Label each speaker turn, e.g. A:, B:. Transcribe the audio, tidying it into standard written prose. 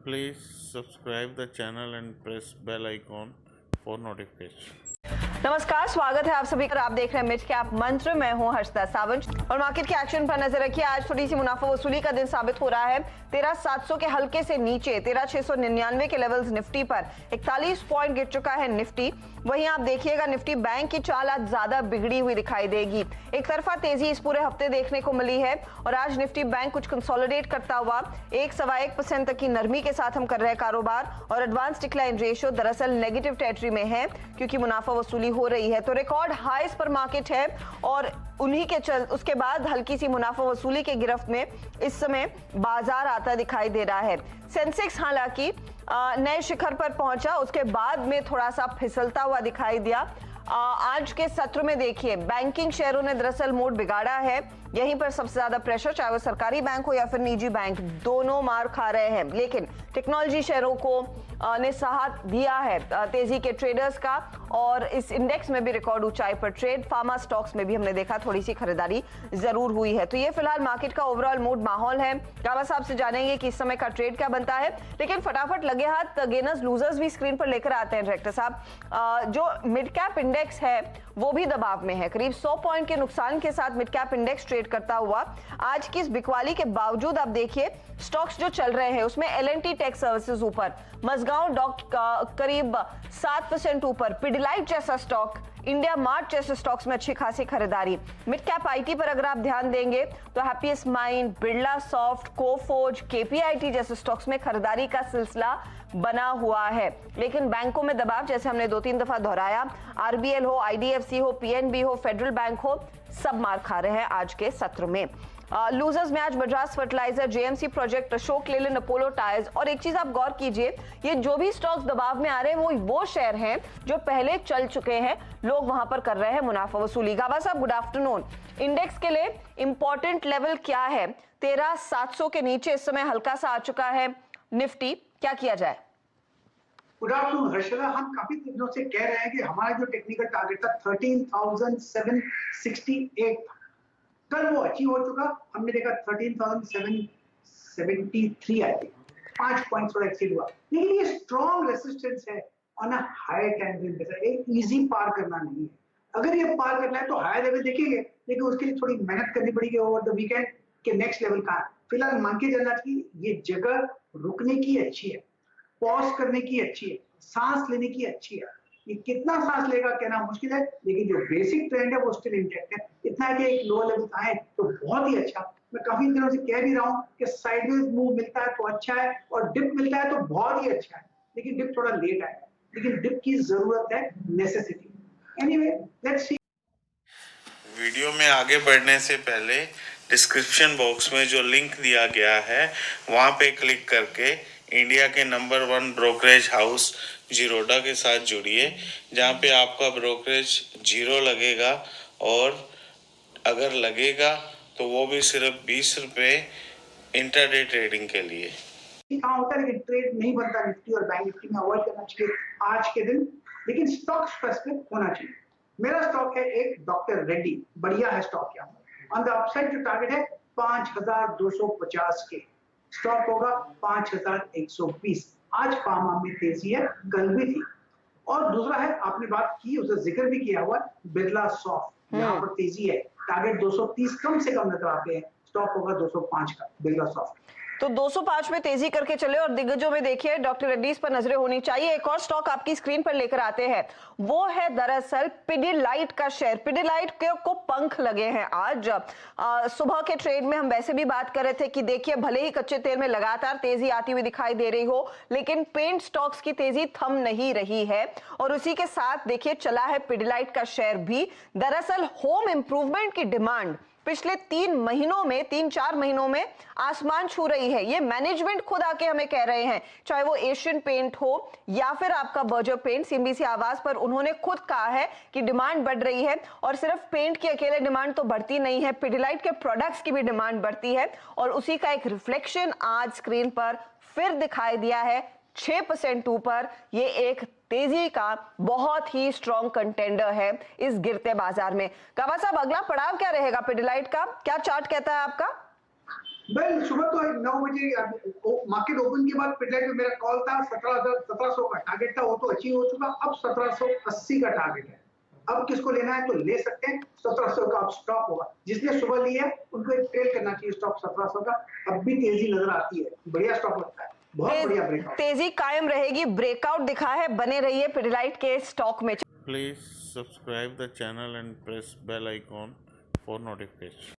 A: Please subscribe the channel and press bell icon for notification.
B: नमस्कार, स्वागत है आप सभी का। आप देख रहे हैं मिड कैप मंत्र। मैं हूं हर्षदा सावंत और मार्केट के एक्शन पर नजर रखिए। आज थोड़ी सी मुनाफा वसूली का दिन साबित हो रहा है। 13,700 के हल्के से नीचे 13,699 के लेवल्स निफ्टी पर 41 पॉइंट गिर चुका है निफ्टी। वहीं आप देखिएगा निफ्टी बैंक की चाल आज ज्यादा बिगड़ी हुई दिखाई देगी। एक तरफा तेजी इस पूरे हफ्ते देखने को मिली है और आज निफ्टी बैंक कुछ कंसोलिडेट करता हुआ 1.1% तक की नरमी के साथ हम कर रहे हैं कारोबार और एडवांस डिक्लाइन रेशियो दरअसल नेगेटिव टेरिटरी में है क्योंकि मुनाफा वसूली हो रही है। तो रिकॉर्ड हाईस पर मार्केट है और उन्हीं के उसके बाद हल्की सी मुनाफा वसूली के गिरफ्त में इस समय बाजार आता दिखाई दे रहा है। सेंसेक्स हालांकि नए शिखर पर पहुंचा, उसके बाद में थोड़ा सा फिसलता हुआ दिखाई दिया। आज के सत्र में देखिए बैंकिंग शेयरों ने दरअसल मूड बिगाड़ा है। यहीं पर सबसे ज्यादा प्रेशर, चाहे वो सरकारी बैंक हो या फिर निजी बैंक, दोनों मार खा रहे हैं। लेकिन टेक्नोलॉजी शेयरों को ने साथ दिया है तेजी के ट्रेडर्स का और इस इंडेक्स में भी रिकॉर्ड ऊंचाई पर ट्रेड। फार्मा स्टॉक्स में भी हमने देखा थोड़ी सी खरीदारी जरूर हुई है। तो ये फिलहाल मार्केट का ओवरऑल मूड माहौल है। काबा साहब से जानेंगे कि इस समय का ट्रेड क्या बनता है, लेकिन फटाफट लगे हाथ गेनर्स लूजर्स भी स्क्रीन पर लेकर आते हैं। डायरेक्टर साहब, जो मिड कैप इंडेक्स है वो भी दबाव में है। करीब 100 पॉइंट के नुकसान के साथ मिड कैप इंडेक्स ट्रेड करता हुआ। आज की इस बिकवाली के बावजूद आप देखिए स्टॉक्स जो चल रहे हैं उसमें एल&टी टेक सर्विसेज ऊपर, मजगांव डॉक करीब 7% ऊपर, पिडिलाइट जैसा स्टॉक, इंडिया मार्ट जैसे स्टॉक्स में अच्छी खासी खरीदारी। मिड कैप आईटी पर अगर आप ध्यान देंगे तो happiest mind, Birla soft, Coforge, KPIT जैसे स्टॉक्स में खरीदारी का सिलसिला बना हुआ है। लेकिन बैंकों में दबाव, जैसे हमने 2-3 दफा दोहराया, आरबीएल हो, आईडीएफसी हो, पीएनबी हो, फेडरल बैंक हो, सब मार खा रहे हैं आज के सत्र में। लूजर्स में आज Bajaj fertiliser, JMC project, Ashok Leyland, Apollo Tyres. और एक चीज आप गौर कीजिए, ये जो भी स्टॉक्स दबाव में आ रहे हैं वो शेयर हैं जो पहले चल चुके हैं, लोग वहां पर कर रहे हैं मुनाफा वसूली। गाबा साहब, गुड आफ्टरनून। इंडेक्स के लिए इंपॉर्टेंट लेवल क्या है? 13,700 के नीचे इस समय हल्का सा आ चुका है निफ्टी, क्या किया जाए?
C: Good afternoon Harshada. हम काफी दिनों से कह रहे हैं कि हमारा जो टेक्निकल टारगेट था 13,768 कल वो अचीव हो चुका। हमने देखा 13,773 आई थी, 5 पॉइंट थोड़ा एक्सीड हुआ। लेकिन ये स्ट्रॉन्ग रेसिस्टेंस है on a high time frame basis. एक इजी पार करना नहीं है। अगर ये पार करना है तो हाई लेवल देखेंगे, लेकिन उसके लिए थोड़ी मेहनत करनी पड़ेगी ओवर द वीकेंड के नेक्स्ट लेवल का। फिलहाल मान के चलना चाहिए ये जगह रुकने की अच्छी है, पॉज करने की अच्छी है, सांस लेने की अच्छी है। ये कितना सांस लेगा कहना मुश्किल है, लेकिन जो बेसिक ट्रेंड है वो स्टिल इंटैक्ट है। इतना है कि एक लोअर लेवल आए तो बहुत ही अच्छा। मैं काफी दिनों से कह भी रहा हूँ कि साइडवेज मूव मिलता है तो अच्छा है और डिप मिलता है तो बहुत ही अच्छा है। लेकिन डिप थोड़ा लेट आएगा, लेकिन डिप की जरूरत है, necessity. Anyway, let's see.
A: Video में आगे बढ़ने से पहले डिस्क्रिप्शन बॉक्स में जो लिंक दिया गया है वहाँ पे क्लिक करके इंडिया के नंबर 1 ब्रोकरेज हाउस जीरोडा के साथ जुड़िए, जहाँ पे आपका ब्रोकरेज 0 लगेगा और अगर लगेगा तो वो भी सिर्फ 20 रुपये इंटरडे ट्रेडिंग के लिए।
C: कहाँ होता है, लेकिन ट्रेड नहीं बनता निफ्टी और बैंक निफ्टी में, अवॉइड करना चाहिए आज के दिन। लेकिन स्टॉक स्पेसिफिक होना चाहिए। मेरा स्टॉक है एक डॉक्टर रेड्डी, बढ़िया है स्टॉक। यहाँ ऑन द अपसाइड जो टारगेट है 5,250 के, स्टॉक होगा 5,120। आज फार्मा में तेजी है, कल भी थी। और दूसरा है, आपने बात की, उसका जिक्र भी किया हुआ, बिरला सॉफ्ट, यहाँ पर तेजी है, टारगेट 230 कम से कम नजर आते हैं, स्टॉक होगा 205 का बिरला सॉफ्ट।
B: तो 205 में तेजी करके चले और दिग्गजों में देखिए डॉक्टर रेड्डीज पर नजरें होनी चाहिए। एक और स्टॉक आपकी स्क्रीन पर लेकर आते हैं, वो है दरअसल पिडिलाइट का शेयर। पिडिलाइट को पंख लगे हैं आज। सुबह के ट्रेड में हम वैसे भी बात कर रहे थे कि देखिए भले ही कच्चे तेल में लगातार तेजी आती हुई दिखाई दे रही हो, लेकिन पेंट स्टॉक्स की तेजी थम नहीं रही है और उसी के साथ देखिए चला है पिडिलाइट का शेयर भी। दरअसल होम इंप्रूवमेंट की डिमांड पिछले 3-4 महीनों में आसमान छू रही है। ये मैनेजमेंट खुद आके हमें कह रहे हैं, चाहे वो एशियन पेंट हो या फिर आपका बर्जर पेंट, सीएनबीसी आवाज पर उन्होंने खुद कहा है कि डिमांड बढ़ रही है। और सिर्फ पेंट की अकेले डिमांड तो बढ़ती नहीं है, पिडिलाइट के प्रोडक्ट्स की भी डिमांड बढ़ती है और उसी का एक रिफ्लेक्शन आज स्क्रीन पर फिर दिखाई दिया है। 6% ऊपर, ये एक तेजी का बहुत ही स्ट्रॉन्ग कंटेंडर है इस गिरते बाजार में। काबा साहब, अगला पड़ाव क्या रहेगा पिडिलाइट का? क्या चार्ट कहता है आपका?
C: वेल सुबह तो 9 बजे मार्केट ओपन के बाद पिटलाइट में मेरा कॉल था 1700 का टारगेट था, वो तो अचीव हो चुका। अब 1780 का टारगेट है। अब किसको लेना है तो ले सकते हैं। 1700 का अब स्टॉप होगा। जिसने सुबह लिया उनको एक ट्रेल करना चाहिए स्टॉप 1700 का। अब भी तेजी नजर आती है, बढ़िया स्टॉप लगता है, बहुत बढ़िया ब्रेकआउट।
B: तेजी कायम रहेगी, ब्रेकआउट दिखा है, बने रहिए पिडिलाइट के स्टॉक में।
A: Please subscribe the channel and press bell icon for notification.